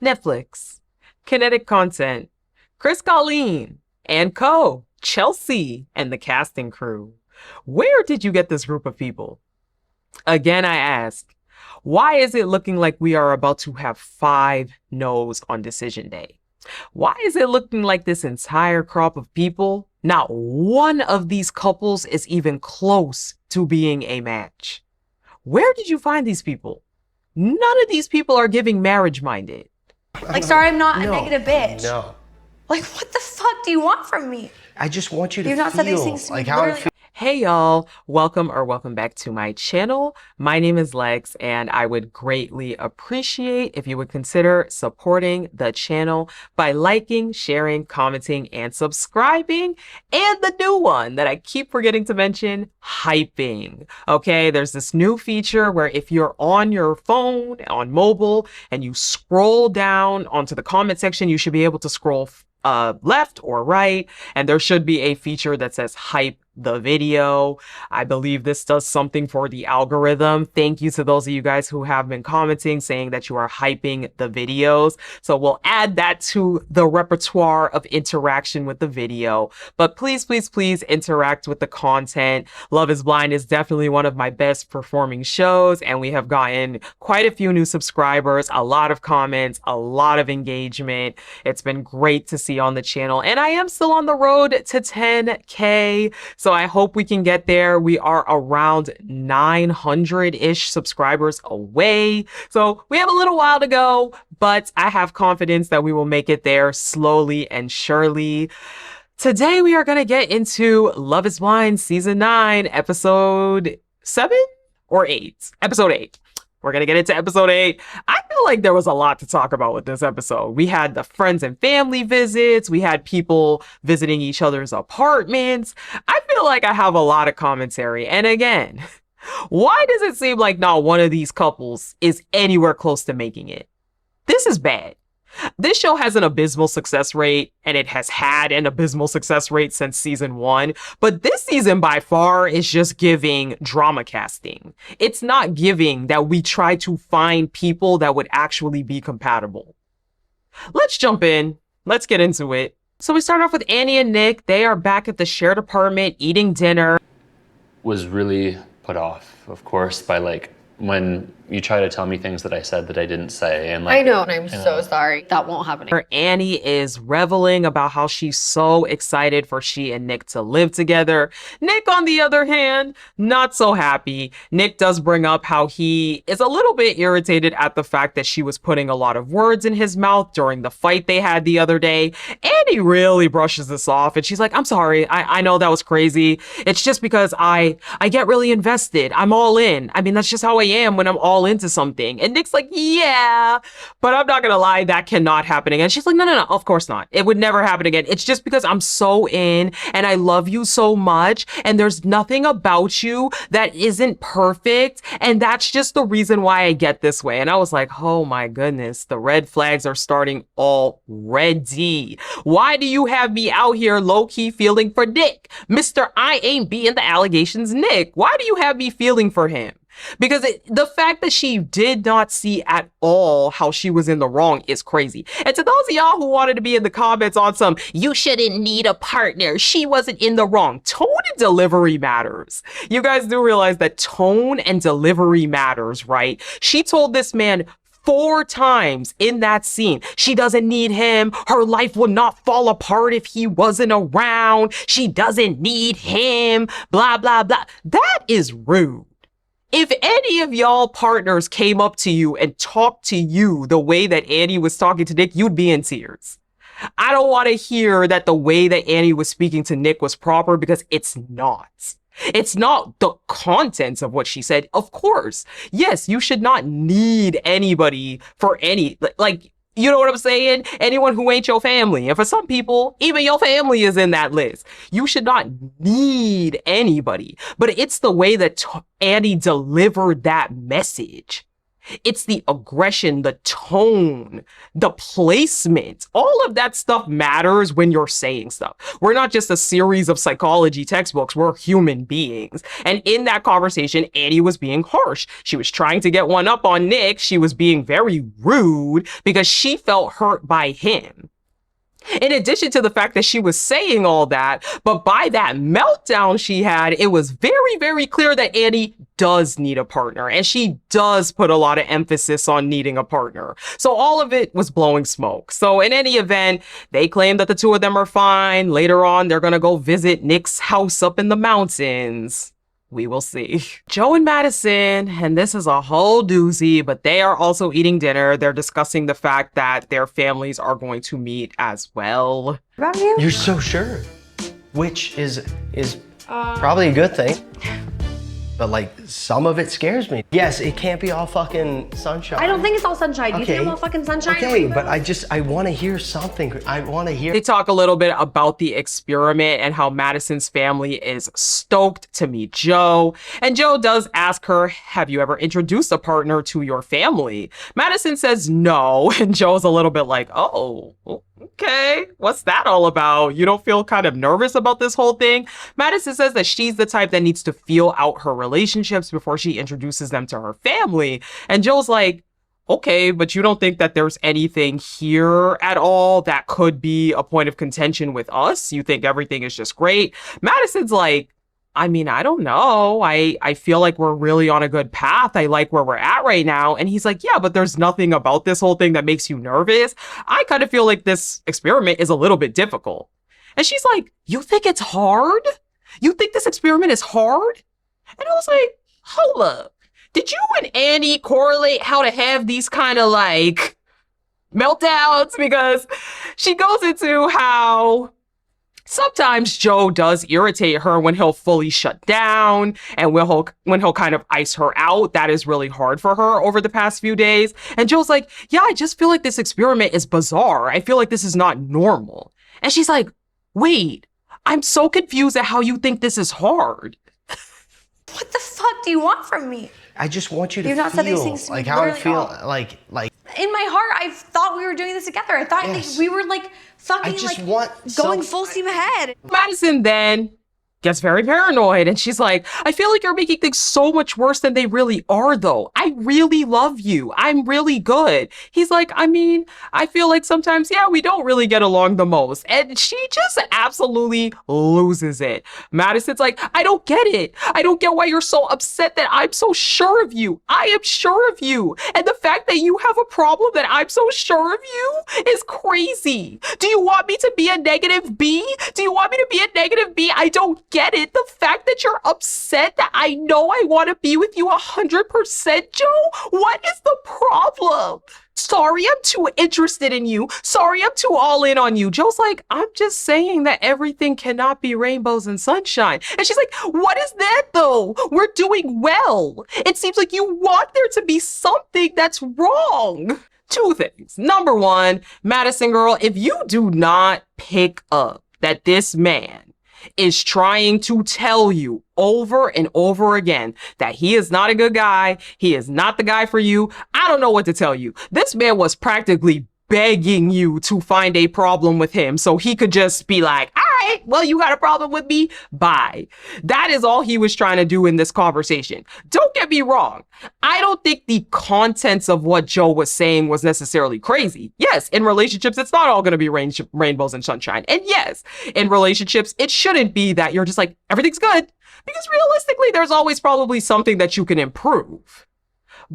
Netflix, Kinetic Content, Chris Colleen, and Chelsea, and the casting crew. Where did you get this group of people? Again, I ask, why is it looking like we are about to have 5 no's on decision day? Why is it looking like this entire crop of people, not one of these couples is even close to being a match? Where did you find these people? None of these people are giving marriage minded. Like, sorry, I'm not a negative bitch. No. Like, what the fuck do you want from me? I just want you to You've not feel said these things to me like how I literally- feel. Hey y'all, welcome back to my channel. My name is Lex and I would greatly appreciate if you would consider supporting the channel by liking, sharing, commenting, and subscribing. And the new one that I keep forgetting to mention, hyping. Okay, there's this new feature where if you're on your phone, on mobile, and you scroll down onto the comment section, you should be able to scroll left or right, and there should be a feature that says hype the video. I believe this does something for the algorithm. Thank you to those of you guys who have been commenting saying that you are hyping the videos. So we'll add that to the repertoire of interaction with the video. But please interact with the content. Love is Blind is definitely one of my best performing shows, and we have gotten quite a few new subscribers, a lot of comments, a lot of engagement. It's been great to see on the channel, and I am still on the road to 10K. So I hope we can get there. We are around 900-ish subscribers away. So we have a little while to go, but I have confidence that we will make it there slowly and surely. Today we are going to get into Love is Blind Season 9, Episode 7 or 8? Episode 8. We're going to get into episode 8. I feel like there was a lot to talk about with this episode. We had the friends and family visits. We had people visiting each other's apartments. I feel like I have a lot of commentary. And again, why does it seem like not one of these couples is anywhere close to making it? This is bad. This show has an abysmal success rate, and it has had an abysmal success rate since season 1. But this season by far is just giving drama casting. It's not giving that we try to find people that would actually be compatible. Let's jump in. Let's get into it. So we start off with Annie and Nick. They are back at the shared apartment eating dinner. Was really put off, of course, by when you try to tell me things that I said that I didn't say, and I know, and I'm so sorry. That won't happen again. Annie is reveling about how she's so excited for she and Nick to live together. Nick, on the other hand, not so happy. Nick does bring up how he is a little bit irritated at the fact that she was putting a lot of words in his mouth during the fight they had the other day. Annie really brushes this off, and she's like, I'm sorry, I know that was crazy. It's just because I get really invested. I'm all in. I mean, that's just how I am when I'm all into something. And Nick's like, yeah, but I'm not gonna lie, that cannot happen again. She's like, no, of course not. It would never happen again. It's just because I'm so in and I love you so much, and there's nothing about you that isn't perfect, and that's just the reason why I get this way. And I was like, oh my goodness, the red flags are starting already. Why do you have me out here low-key feeling for Nick? Mr. I ain't being the allegations Nick. Why do you have me feeling for him? Because the fact that she did not see at all how she was in the wrong is crazy. And to those of y'all who wanted to be in the comments on some, you shouldn't need a partner, she wasn't in the wrong. Tone and delivery matters. You guys do realize that tone and delivery matters, right? She told this man 4 times in that scene, she doesn't need him. Her life would not fall apart if he wasn't around. She doesn't need him. Blah, blah, blah. That is rude. If any of y'all partners came up to you and talked to you the way that Annie was talking to Nick, you'd be in tears. I don't want to hear that the way that Annie was speaking to Nick was proper, because it's not. It's not the contents of what she said. Of course, yes, you should not need anybody for any, you know what I'm saying? Anyone who ain't your family. And for some people, even your family is in that list. You should not need anybody. But it's the way that Annie delivered that message. It's the aggression, the tone, the placement. All of that stuff matters when you're saying stuff. We're not just a series of psychology textbooks. We're human beings. And in that conversation, Annie was being harsh. She was trying to get one up on Nick. She was being very rude because she felt hurt by him. In addition to the fact that she was saying all that, but by that meltdown she had, it was very, very clear that Annie does need a partner, and she does put a lot of emphasis on needing a partner. So all of it was blowing smoke. So in any event, they claim that the two of them are fine. Later on, they're gonna go visit Nick's house up in the mountains. We will see. Joe and Madison, and this is a whole doozy, but they are also eating dinner. They're discussing the fact that their families are going to meet as well. About you? You're so sure, which is probably a good thing. But like, some of it scares me. Yes, it can't be all fucking sunshine. I don't think it's all sunshine. Do you think I'm all fucking sunshine? Okay, but I want to hear something. I want to hear. They talk a little bit about the experiment and how Madison's family is stoked to meet Joe. And Joe does ask her, have you ever introduced a partner to your family? Madison says no. And Joe's a little bit like, oh, okay, what's that all about? You don't feel kind of nervous about this whole thing? Madison says that she's the type that needs to feel out her relationships before she introduces them to her family. And Joe's like, okay, but you don't think that there's anything here at all that could be a point of contention with us? You think everything is just great? Madison's like, I mean, I don't know. I feel like we're really on a good path. I like where we're at right now. And he's like, yeah, but there's nothing about this whole thing that makes you nervous. I kind of feel like this experiment is a little bit difficult. And she's like, you think it's hard? You think this experiment is hard? And I was like, hold up. Did you and Annie correlate how to have these kind of like meltdowns? Because she goes into how sometimes Joe does irritate her when he'll fully shut down and when he'll kind of ice her out. That is really hard for her over the past few days. And Joe's like, yeah, I just feel like this experiment is bizarre. I feel like this is not normal. And she's like, wait, I'm so confused at how you think this is hard. What the fuck do you want from me? I just want you to You've not said these feel things to me like how I literally feel, all. like. In my heart, I thought we were doing this together. I thought Yes. that we were like fucking I just like want going some- full steam ahead. Madison then gets very paranoid and she's like, I feel like you're making things so much worse than they really are though. I really love you. I'm really good. He's like, I mean, I feel like sometimes, yeah, we don't really get along the most. And she just absolutely loses it. Madison's like, I don't get it. I don't get why you're so upset that I'm so sure of you. I am sure of you. And the fact that you have a problem that I'm so sure of you is crazy. Do you want me to be a negative B? Do you want me to be a negative B? I don't get it. The fact that you're upset that I know I want to be with you 100%, Joe? What is the problem? Sorry, I'm too interested in you. Sorry, I'm too all in on you. Joe's like, I'm just saying that everything cannot be rainbows and sunshine. And she's like, what is that though? We're doing well. It seems like you want there to be something that's wrong. Two things. Number one, Madison girl, if you do not pick up that this man is trying to tell you over and over again that he is not a good guy, he is not the guy for you, I don't know what to tell you. This man was practically begging you to find a problem with him so he could just be like, all right, well, you got a problem with me? Bye. That is all he was trying to do in this conversation. Don't get me wrong. I don't think the contents of what Joe was saying was necessarily crazy. Yes, in relationships, it's not all going to be rainbows and sunshine. And yes, in relationships, it shouldn't be that you're just like, everything's good. Because realistically, there's always probably something that you can improve.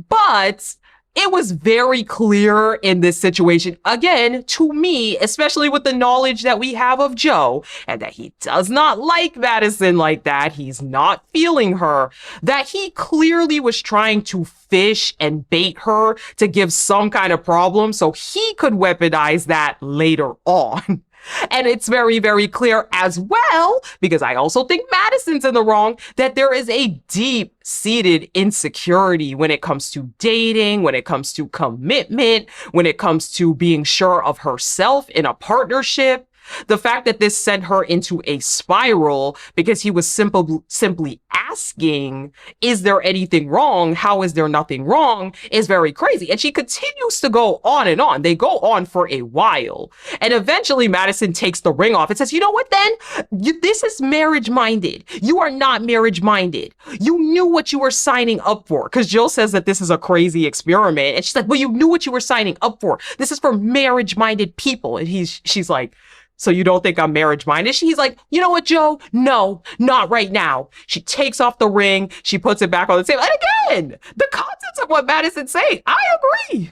But it was very clear in this situation, again, to me, especially with the knowledge that we have of Joe, and that he does not like Madison like that, he's not feeling her, that he clearly was trying to fish and bait her to give some kind of problem so he could weaponize that later on. And it's very, very clear as well, because I also think Madison's in the wrong, that there is a deep-seated insecurity when it comes to dating, when it comes to commitment, when it comes to being sure of herself in a partnership. The fact that this sent her into a spiral because he was simply asking, is there anything wrong? How is there nothing wrong? Is very crazy. And she continues to go on and on. They go on for a while. And eventually Madison takes the ring off and says, you know what then? This is marriage minded. You are not marriage minded. You knew what you were signing up for. Because Jill says that this is a crazy experiment. And she's like, well, you knew what you were signing up for. This is for marriage minded people. And she's like, so you don't think I'm marriage minded? She's like, you know what, Joe? No, not right now. She takes off the ring. She puts it back on the table. And again, the contents of what Madison's saying, I agree.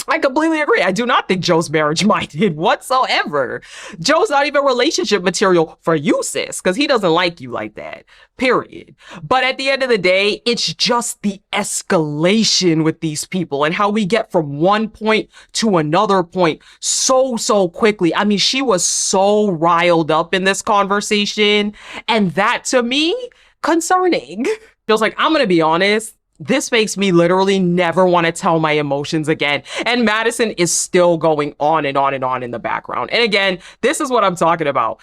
I completely agree. I do not think Joe's marriage minded whatsoever. Joe's not even relationship material for you, sis, because he doesn't like you like that, period. But at the end of the day, it's just the escalation with these people and how we get from one point to another point so quickly. I mean, she was so riled up in this conversation. And that to me, concerning. Feels like, I'm going to be honest. This makes me literally never want to tell my emotions again. And Madison is still going on and on and on in the background. And again, this is what I'm talking about.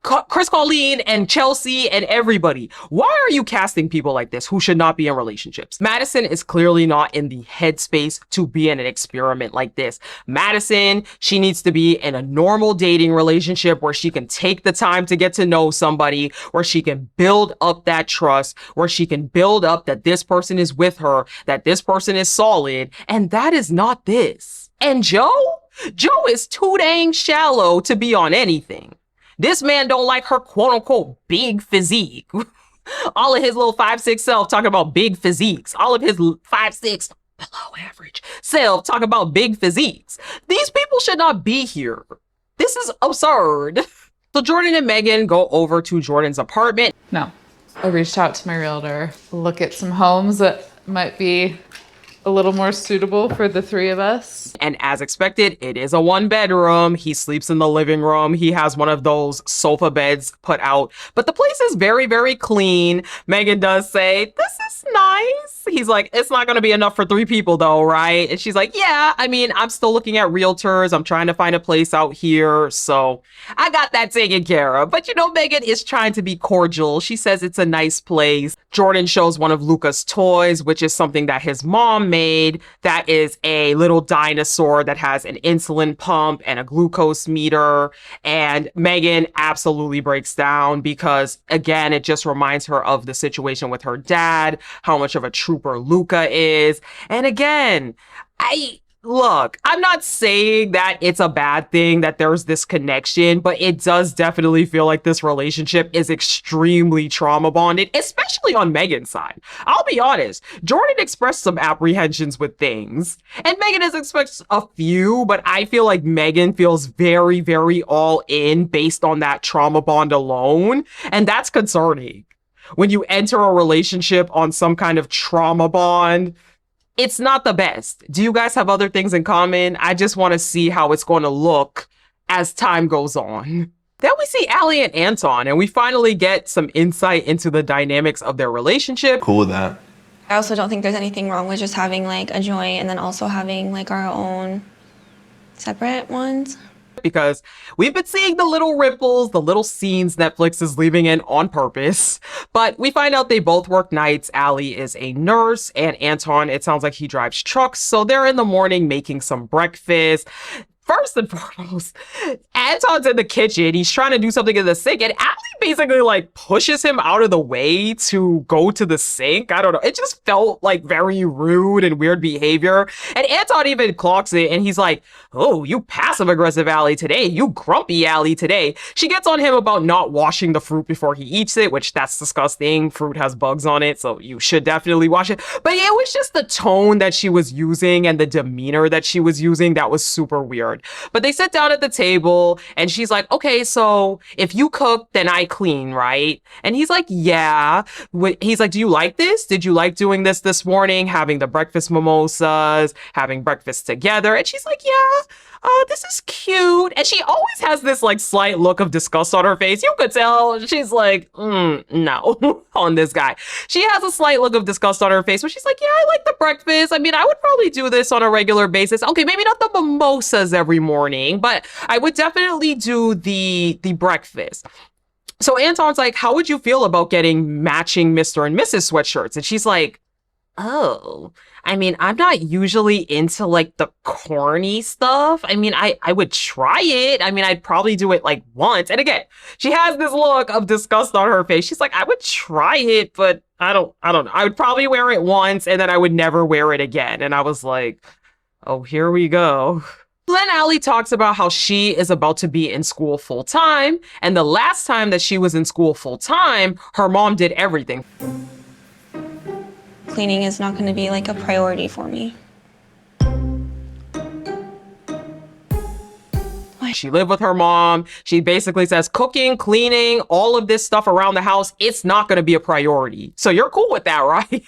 Chris Colleen and Chelsea and everybody. Why are you casting people like this who should not be in relationships? Madison is clearly not in the headspace to be in an experiment like this. Madison, she needs to be in a normal dating relationship where she can take the time to get to know somebody, where she can build up that trust, where she can build up that this person is with her, that this person is solid. And that is not this. And Joe is too dang shallow to be on anything. This man don't like her quote unquote big physique. All of his little 5'6" self talking about big physiques. All of his 5'6" below average self talking about big physiques. These people should not be here. This is absurd. So Jordan and Megan go over to Jordan's apartment. No. I reached out to my realtor, look at some homes that might be a little more suitable for the three of us. And as expected, it is a 1-bedroom. He sleeps in the living room. He has one of those sofa beds put out, but the place is very, very clean. Megan does say, this is nice. He's like, it's not going to be enough for 3 people though, right? And she's like, yeah, I mean, I'm still looking at realtors. I'm trying to find a place out here. So I got that taken care of. But you know, Megan is trying to be cordial. She says it's a nice place. Jordan shows one of Luca's toys, which is something that his mom made. That is a little dinosaur that has an insulin pump and a glucose meter. And Megan absolutely breaks down because, again, it just reminds her of the situation with her dad, how much of a trooper Luca is. And again, Look, I'm not saying that it's a bad thing that there's this connection, but it does definitely feel like this relationship is extremely trauma bonded, especially on Megan's side. I'll be honest, Jordan expressed some apprehensions with things, and Megan has expressed a few, but I feel like Megan feels very, very all in based on that trauma bond alone, and that's concerning. When you enter a relationship on some kind of trauma bond, it's not the best. Do you guys have other things in common? I just want to see how it's going to look as time goes on. Then we see Allie and Anton, and we finally get some insight into the dynamics of their relationship. Cool with that. I also don't think there's anything wrong with just having like a joint and then also having like our own separate ones. Because we've been seeing the little ripples, the little scenes Netflix is leaving in on purpose. But we find out they both work nights. Allie is a nurse, and Anton, it sounds like he drives trucks. So they're in the morning making some breakfast. First and foremost, Anton's in the kitchen. He's trying to do something in the sink, and Allie basically like pushes him out of the way to go to the sink. I don't know. It just felt like very rude and weird behavior. And Anton even clocks it, and he's like, oh, you passive-aggressive Allie today. You grumpy Allie today. She gets on him about not washing the fruit before he eats it, which that's disgusting. Fruit has bugs on it, so you should definitely wash it. But yeah, it was just the tone that she was using and the demeanor that she was using that was super weird. But they sit down at the table, and she's like, okay, so if you cook, then I clean, right? And he's like, yeah. He's like, do you like this? Did you like doing this morning? Having the breakfast mimosas, having breakfast together? And she's like, yeah. This is cute. And she always has this like slight look of disgust on her face. You could tell she's like, no, on this guy. She has a slight look of disgust on her face, but she's like, yeah, I like the breakfast. I mean, I would probably do this on a regular basis. Okay, maybe not the mimosas every morning, but I would definitely do the breakfast. So Anton's like, how would you feel about getting matching Mr. and Mrs. sweatshirts? And she's like, oh, I mean, I'm not usually into like the corny stuff. I mean, I would try it. I mean, I'd probably do it like once. And again, she has this look of disgust on her face. She's like, I would try it, but I don't know. I would probably wear it once and then I would never wear it again. And I was like, oh, here we go. Then Allie talks about how she is about to be in school full time. And the last time that she was in school full time, her mom did everything. Cleaning is not going to be like a priority for me. She lived with her mom. She basically says cooking, cleaning, all of this stuff around the house, it's not going to be a priority. So you're cool with that, right?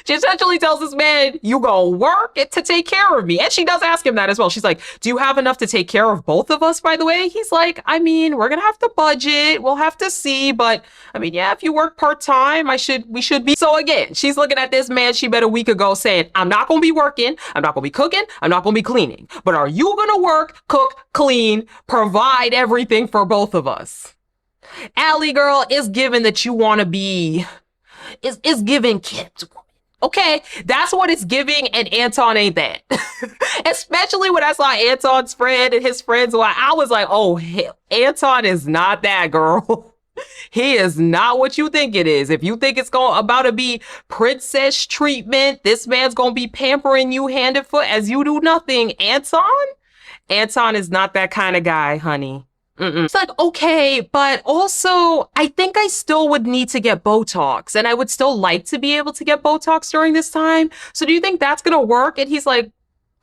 She essentially tells this man, you gonna work to take care of me. And she does ask him that as well. She's like, do you have enough to take care of both of us, by the way? He's like, I mean, we're gonna have to budget. We'll have to see. But I mean, yeah, if you work part-time, we should be. So again, she's looking at this man she met a week ago saying, I'm not gonna be working. I'm not gonna be cooking. I'm not gonna be cleaning. But are you gonna work, cook, clean, provide everything for both of us? Allie girl, is given that you wanna be, is giving kept. Okay, that's what it's giving, and Anton ain't that. Especially when I saw Anton's friend and his friends, I was like, oh, hell, Anton is not that, girl. He is not what you think it is. If you think it's about to be princess treatment, this man's gonna be pampering you hand and foot as you do nothing. Anton is not that kind of guy, honey. It's like, okay, but also I think I still would need to get Botox and I would still like to be able to get Botox during this time. So do you think that's going to work? And he's like,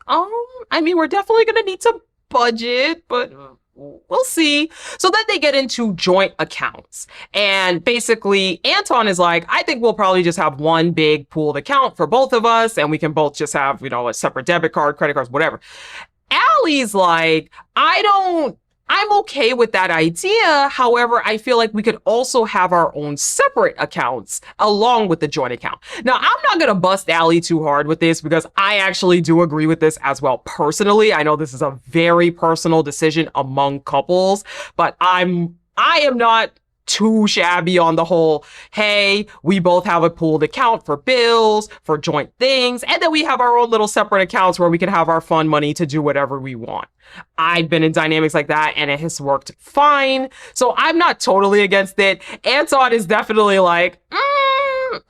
I mean, we're definitely going to need to budget, but we'll see. So then they get into joint accounts. And basically Anton is like, I think we'll probably just have one big pooled account for both of us. And we can both just have, a separate debit card, credit cards, whatever. Allie's like, I'm okay with that idea. However, I feel like we could also have our own separate accounts along with the joint account. Now, I'm not going to bust Allie too hard with this because I actually do agree with this as well. Personally, I know this is a very personal decision among couples, but I am not too shabby on the whole, hey, we both have a pooled account for bills, for joint things, and then we have our own little separate accounts where we can have our fun money to do whatever we want. I've been in dynamics like that and it has worked fine. So I'm not totally against it. Anton is definitely like,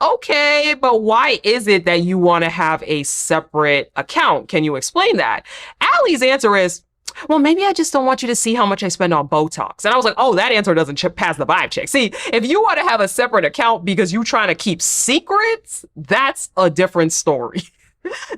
okay, but why is it that you want to have a separate account? Can you explain that? Allie's answer is, well, maybe I just don't want you to see how much I spend on Botox. And I was like, oh, that answer doesn't pass the vibe check. See, if you want to have a separate account because you're trying to keep secrets, that's a different story.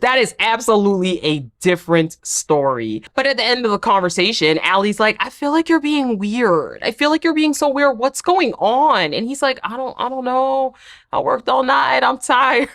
That is absolutely a different story. But at the end of the conversation, Allie's like, I feel like you're being weird. I feel like you're being so weird. What's going on? And he's like, I don't know. I worked all night. I'm tired.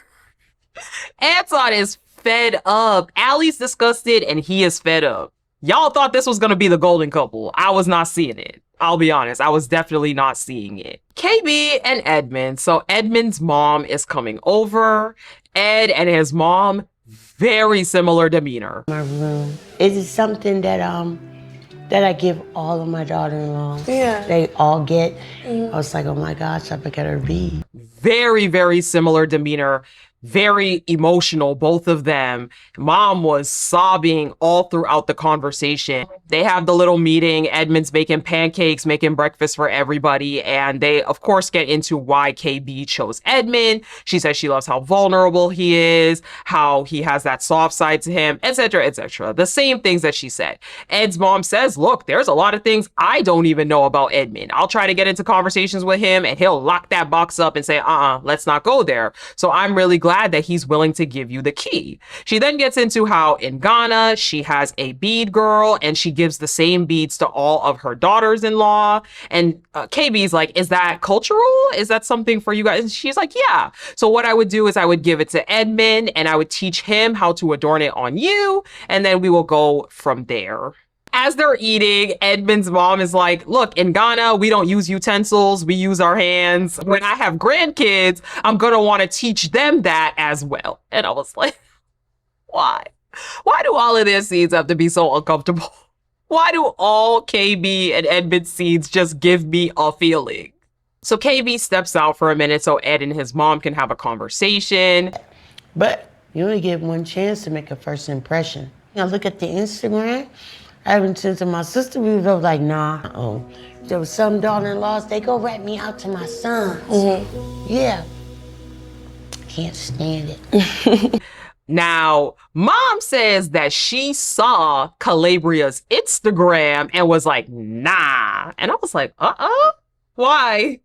Anton is fed up. Allie's disgusted and he is fed up. Y'all thought this was going to be the golden couple. I was not seeing it. I'll be honest. I was definitely not seeing it. KB and Edmond. So Edmond's mom is coming over. Ed and his mom, very similar demeanor. My room. It is something that I give all of my daughter-in-laws. Yeah. They all get. I was like, oh my gosh, I forgot her be. Very, very similar demeanor. Very emotional, both of them. Mom was sobbing all throughout the conversation. They have the little meeting. Edmond's making pancakes, making breakfast for everybody. And they, of course, get into why KB chose Edmond. She says she loves how vulnerable he is, how he has that soft side to him, etc., etc. The same things that she said. Ed's mom says, look, there's a lot of things I don't even know about Edmond. I'll try to get into conversations with him and he'll lock that box up and say, let's not go there. So I'm really glad glad that he's willing to give you the key. She then gets into how in Ghana, she has a bead girl and she gives the same beads to all of her daughters-in-law. And KB's like, is that cultural? Is that something for you guys? And she's like, yeah. So what I would do is I would give it to Edmond and I would teach him how to adorn it on you. And then we will go from there. As they're eating, Edmond's mom is like, look, in Ghana, we don't use utensils. We use our hands. When I have grandkids, I'm going to want to teach them that as well. And I was like, why? Why do all of their scenes have to be so uncomfortable? Why do all KB and Edmond scenes just give me a feeling? So KB steps out for a minute so Ed and his mom can have a conversation. But you only get one chance to make a first impression. Now look at the Instagram. I haven't seen to my sister, we were like, nah. Oh, there was some daughter-in-laws, they go rat me out to my sons. Yeah. Can't stand it. Now, mom says that she saw Calabria's Instagram and was like, nah. And I was like, why?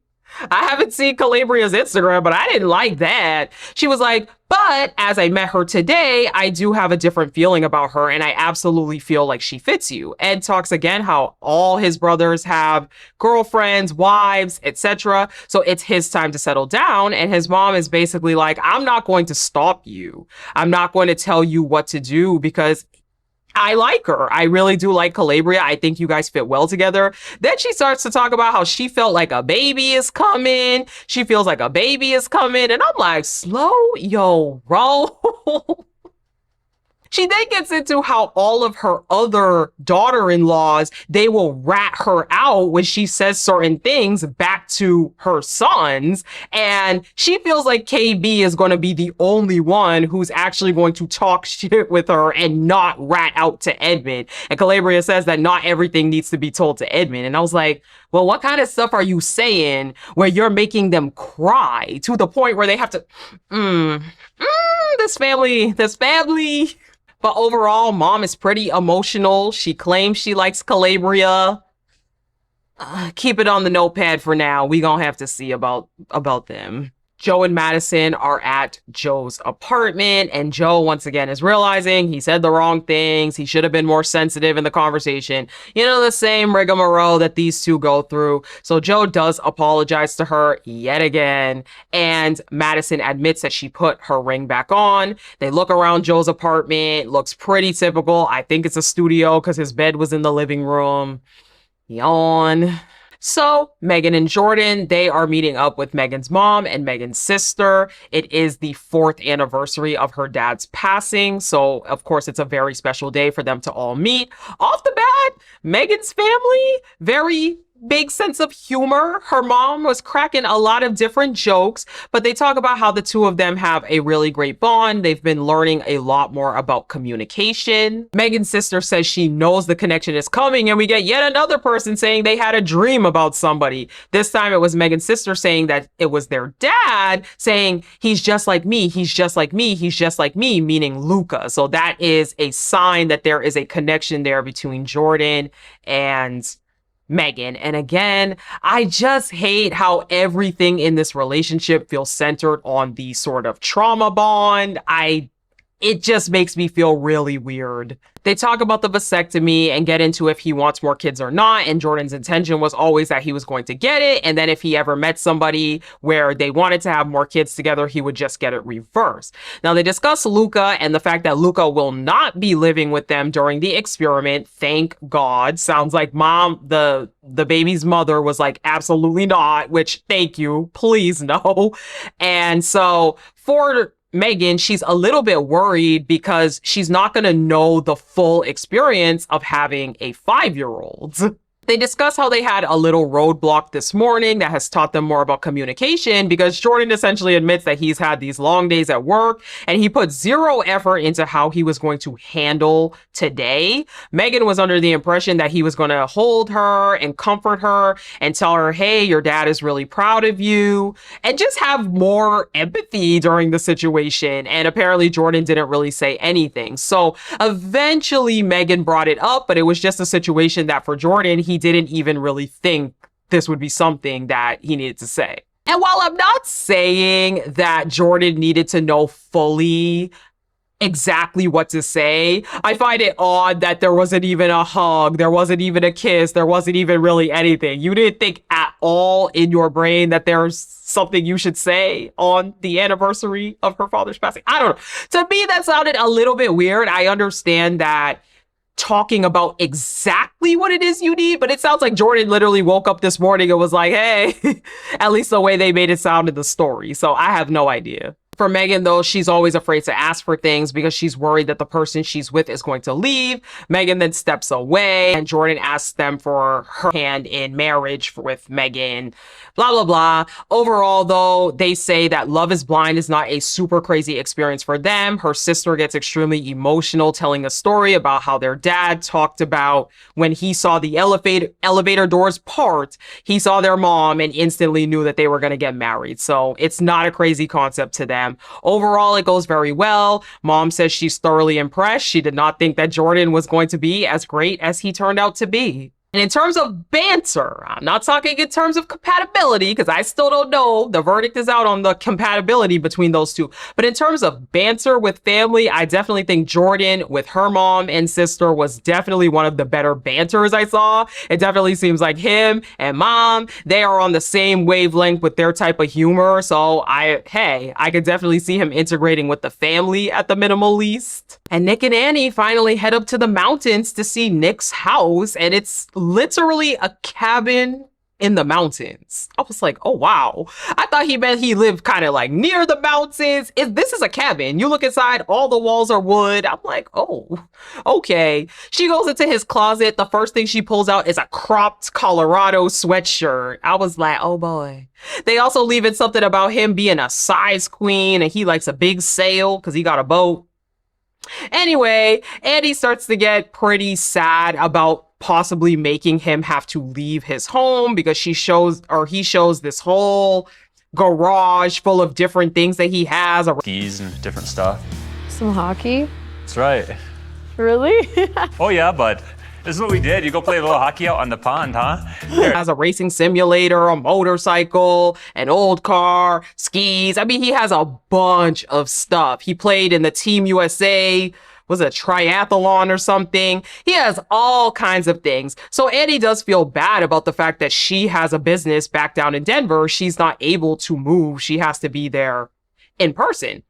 I haven't seen Calabria's Instagram, but I didn't like that. She was like, but as I met her today, I do have a different feeling about her, and I absolutely feel like she fits you. Ed talks again how all his brothers have girlfriends, wives, etc. So it's his time to settle down, and his mom is basically like, I'm not going to stop you. I'm not going to tell you what to do because I like her. I really do like Calabria. I think you guys fit well together. Then she starts to talk about how she felt like a baby is coming. She feels like a baby is coming. And I'm like, slow your roll. She then gets into how all of her other daughter-in-laws, they will rat her out when she says certain things back to her sons. And she feels like KB is going to be the only one who's actually going to talk shit with her and not rat out to Edmond. And Calabria says that not everything needs to be told to Edmond. And I was like, well, what kind of stuff are you saying where you're making them cry to the point where they have to, this family. But overall, mom is pretty emotional. She claims she likes Calabria. Keep it on the notepad for now. We gonna have to see about them. Joe and Madison are at Joe's apartment, and Joe once again is realizing he said the wrong things. He should have been more sensitive in the conversation. You know, the same rigmarole that these two go through. So Joe does apologize to her yet again, and Madison admits that she put her ring back on. They look around Joe's apartment. Looks pretty typical. I think it's a studio because his bed was in the living room. Yawn. So Megan and Jordan, they are meeting up with Megan's mom and Megan's sister. It is the 4th anniversary of her dad's passing. So of course, it's a very special day for them to all meet. Off the bat, Megan's family, very big sense of humor. Her mom was cracking a lot of different jokes, but they talk about how the two of them have a really great bond. They've been learning a lot more about communication. Megan's sister says she knows the connection is coming, and we get yet another person saying they had a dream about somebody. This time it was Megan's sister saying that it was their dad saying, he's just like me, he's just like me, he's just like me, meaning Luca. So that is a sign that there is a connection there between Jordan and Megan. And again, I just hate how everything in this relationship feels centered on the sort of trauma bond. It just makes me feel really weird. They talk about the vasectomy and get into if he wants more kids or not. And Jordan's intention was always that he was going to get it. And then if he ever met somebody where they wanted to have more kids together, he would just get it reversed. Now they discuss Luca and the fact that Luca will not be living with them during the experiment. Thank God. Sounds like mom, the baby's mother was like, absolutely not, which thank you, please no. And so for Megan, she's a little bit worried because she's not going to know the full experience of having a 5-year-old. They discuss how they had a little roadblock this morning that has taught them more about communication, because Jordan essentially admits that he's had these long days at work and he put zero effort into how he was going to handle today. Megan was under the impression that he was going to hold her and comfort her and tell her, hey, your dad is really proud of you, and just have more empathy during the situation. And apparently Jordan didn't really say anything. So eventually Megan brought it up, but it was just a situation that for Jordan, he didn't even really think this would be something that he needed to say. And while I'm not saying that Jordan needed to know fully exactly what to say, I find it odd that there wasn't even a hug, there wasn't even a kiss, there wasn't even really anything. You didn't think at all in your brain that there's something you should say on the anniversary of her father's passing. I don't know. To me, that sounded a little bit weird. I understand that talking about exactly what it is you need, but it sounds like Jordan literally woke up this morning and was like, hey, at least the way they made it sound in the story. So I have no idea. For Megan, though, she's always afraid to ask for things because she's worried that the person she's with is going to leave. Megan then steps away and Jordan asks them for her hand in marriage with Megan, blah, blah, blah. Overall, though, they say that Love is Blind is not a super crazy experience for them. Her sister gets extremely emotional telling a story about how their dad talked about when he saw the elevator doors part, he saw their mom and instantly knew that they were going to get married. So it's not a crazy concept to them. Overall, it goes very well. Mom says she's thoroughly impressed. She did not think that Jordan was going to be as great as he turned out to be. And in terms of banter, I'm not talking in terms of compatibility because I still don't know. The verdict is out on the compatibility between those two. But in terms of banter with family, I definitely think Jordan with her mom and sister was definitely one of the better banters I saw. It definitely seems like him and mom, they are on the same wavelength with their type of humor. So I could definitely see him integrating with the family at the minimal least. And Nick and Annie finally head up to the mountains to see Nick's house, and it's literally a cabin in the mountains. I was like, oh wow. I thought he meant he lived kind of like near the mountains. This is a cabin. You look inside, all the walls are wood. I'm like, oh, okay. She goes into his closet. The first thing she pulls out is a cropped Colorado sweatshirt. I was like, oh boy. They also leave in something about him being a size queen and he likes a big sail because he got a boat. Anyway, Andy starts to get pretty sad about possibly making him have to leave his home because he shows this whole garage full of different things that he has. Skis and different stuff. Some hockey? That's right. Really? Oh yeah, bud. This is what we did. You go play a little hockey out on the pond, huh? Has a racing simulator, a motorcycle, an old car, skis. I mean, he has a bunch of stuff. He played in the Team USA, was it a triathlon or something? He has all kinds of things. So Annie does feel bad about the fact that she has a business back down in Denver. She's not able to move. She has to be there in person.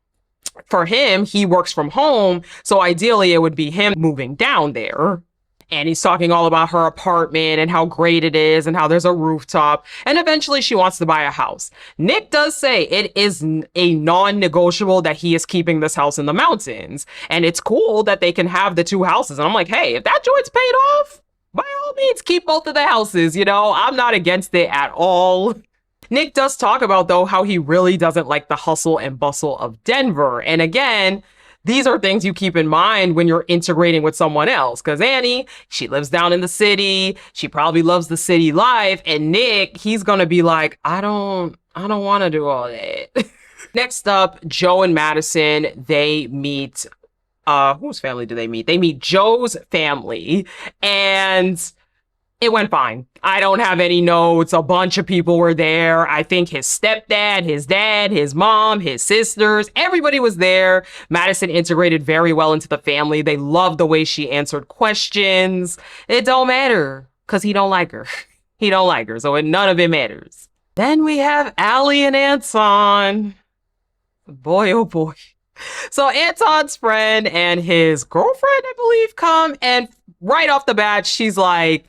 For him, he works from home. So ideally, it would be him moving down there. And he's talking all about her apartment and how great it is and how there's a rooftop. And eventually she wants to buy a house. Nick does say it is a non-negotiable that he is keeping this house in the mountains. And it's cool that they can have the two houses. And I'm like, hey, if that joint's paid off, by all means, keep both of the houses. You know, I'm not against it at all. Nick does talk about, though, how he really doesn't like the hustle and bustle of Denver. And again, these are things you keep in mind when you're integrating with someone else. Because Annie, she lives down in the city. She probably loves the city life. And Nick, he's going to be like, I don't want to do all that. Next up, Joe and Madison, they meet, whose family do they meet? They meet Joe's family. And it went fine. I don't have any notes. A bunch of people were there. I think his stepdad, his dad, his mom, his sisters, everybody was there. Madison integrated very well into the family. They loved the way she answered questions. It don't matter because he don't like her. He don't like her. So none of it matters. Then we have Allie and Anton. Boy, oh boy. So Anton's friend and his girlfriend, I believe, come, and right off the bat, she's like,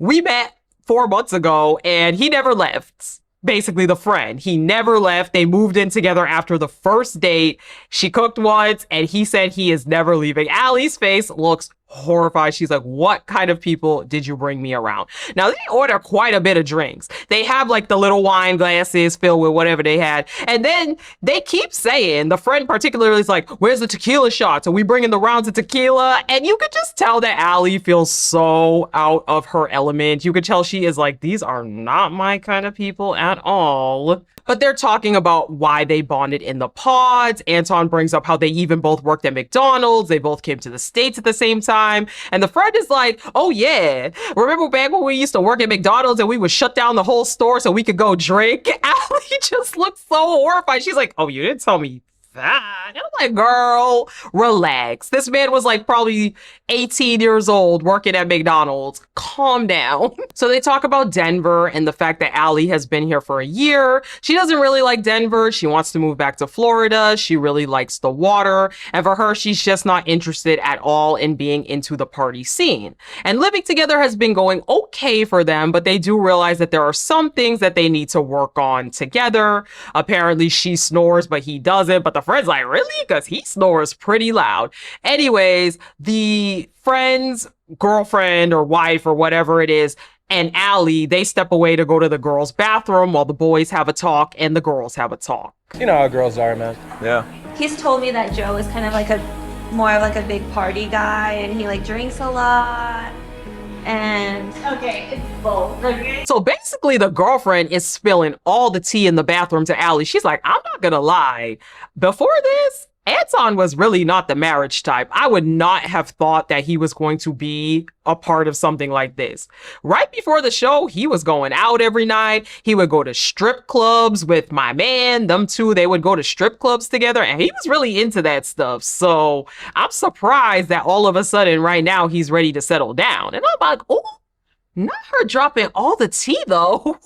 we met 4 months ago and he never left. Basically, the friend. He never left. They moved in together after the first date. She cooked once and he said he is never leaving. Allie's face looks horrified. She's like, what kind of people did you bring me around? Now, they order quite a bit of drinks. They have like the little wine glasses filled with whatever they had. And then they keep saying, the friend particularly is like, where's the tequila shots? Are we bringing the rounds of tequila? And you could just tell that Allie feels so out of her element. You could tell she is like, these are not my kind of people at all. But they're talking about why they bonded in the pods. Anton brings up how they even both worked at McDonald's. They both came to the States at the same time. time. And the friend is like, oh yeah, remember back when we used to work at McDonald's and we would shut down the whole store so we could go drink? Allie just looked so horrified. She's like, oh, you didn't tell me that. And I'm like, girl, relax. This man was like probably 18 years old working at McDonald's. Calm down. So they talk about Denver and the fact that Allie has been here for a year. She doesn't really like Denver. She wants to move back to Florida. She really likes the water. And for her, she's just not interested at all in being into the party scene. And living together has been going okay for them, but they do realize that there are some things that they need to work on together. Apparently she snores, but he doesn't. But the friend's like, really? Because he snores pretty loud. Anyways, the friend's girlfriend or wife or whatever it is and Allie, they step away to go to the girls' bathroom while the boys have a talk and the girls have a talk. You know how girls are, man. Yeah. He's told me that Joe is kind of like more of like a big party guy, and he like drinks a lot. And okay, it's both. Okay. So basically the girlfriend is spilling all the tea in the bathroom to Allie. She's like, I'm not gonna lie. Before this, Anton was really not the marriage type. I would not have thought that he was going to be a part of something like this. Right before the show, he was going out every night. He would go to strip clubs with my man. Them two, they would go to strip clubs together, and he was really into that stuff. So I'm surprised that all of a sudden right now he's ready to settle down. And I'm like, oh, not her dropping all the tea though.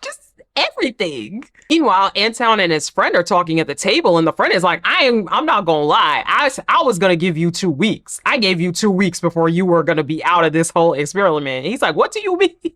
Just everything. Meanwhile, Anton and his friend are talking at the table, and the friend is like, I'm not gonna lie. I was gonna give you 2 weeks. I gave you 2 weeks before you were gonna be out of this whole experiment. And he's like, what do you mean?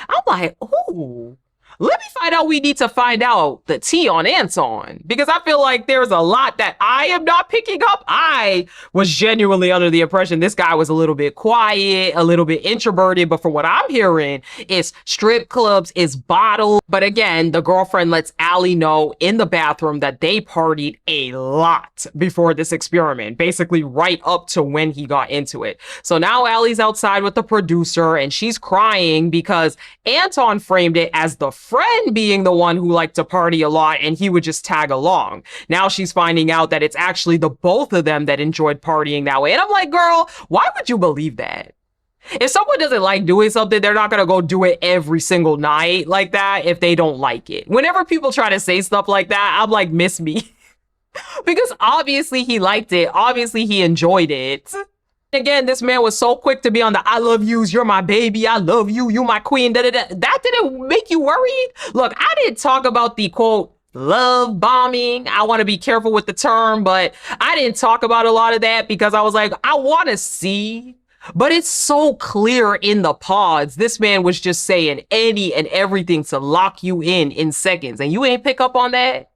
I'm like, oh, let me find out. We need to find out the tea on Anton, because I feel like there's a lot that I am not picking up. I was genuinely under the impression this guy was a little bit quiet, a little bit introverted, but from what I'm hearing, it's strip clubs, it's bottles. But again, the girlfriend lets Allie know in the bathroom that they partied a lot before this experiment, basically right up to when he got into it. So now Allie's outside with the producer and she's crying because Anton framed it as the friend being the one who liked to party a lot and he would just tag along. Now she's finding out that it's actually the both of them that enjoyed partying that way. And I'm like, girl, why would you believe that? If someone doesn't like doing something, they're not gonna go do it every single night like that if they don't like it. Whenever people try to say stuff like that, I'm like, miss me. Because obviously he liked it. Obviously he enjoyed it. Again, this man was so quick to be on the I love yous, you're my baby, I love you, you my queen, da-da-da. That didn't make you worried? Look, I didn't talk about the quote, love bombing. I want to be careful with the term, but I didn't talk about a lot of that because I was like, I want to see. But it's so clear in the pods. This man was just saying any and everything to lock you in seconds. And you ain't pick up on that?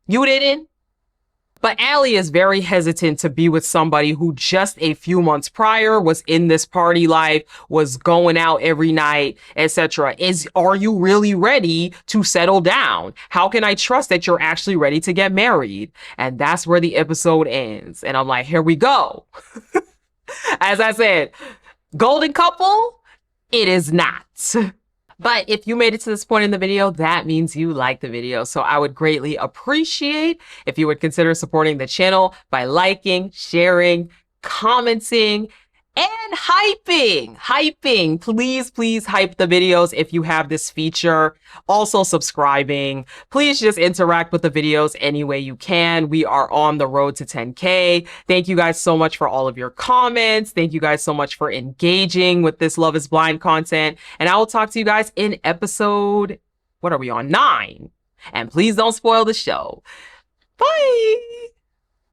You didn't? But Allie is very hesitant to be with somebody who just a few months prior was in this party life, was going out every night, etc. Are you really ready to settle down? How can I trust that you're actually ready to get married? And that's where the episode ends. And I'm like, here we go. As I said, golden couple, it is not. But if you made it to this point in the video, that means you like the video. So I would greatly appreciate if you would consider supporting the channel by liking, sharing, commenting, and hyping. Please hype the videos if you have this feature. Also subscribing. Please just interact with the videos any way you can. We are on the road to 10K. Thank you guys so much for all of your comments. Thank you guys so much for engaging with this Love is Blind content. And I will talk to you guys in episode, what are we on? 9. And please don't spoil the show. Bye.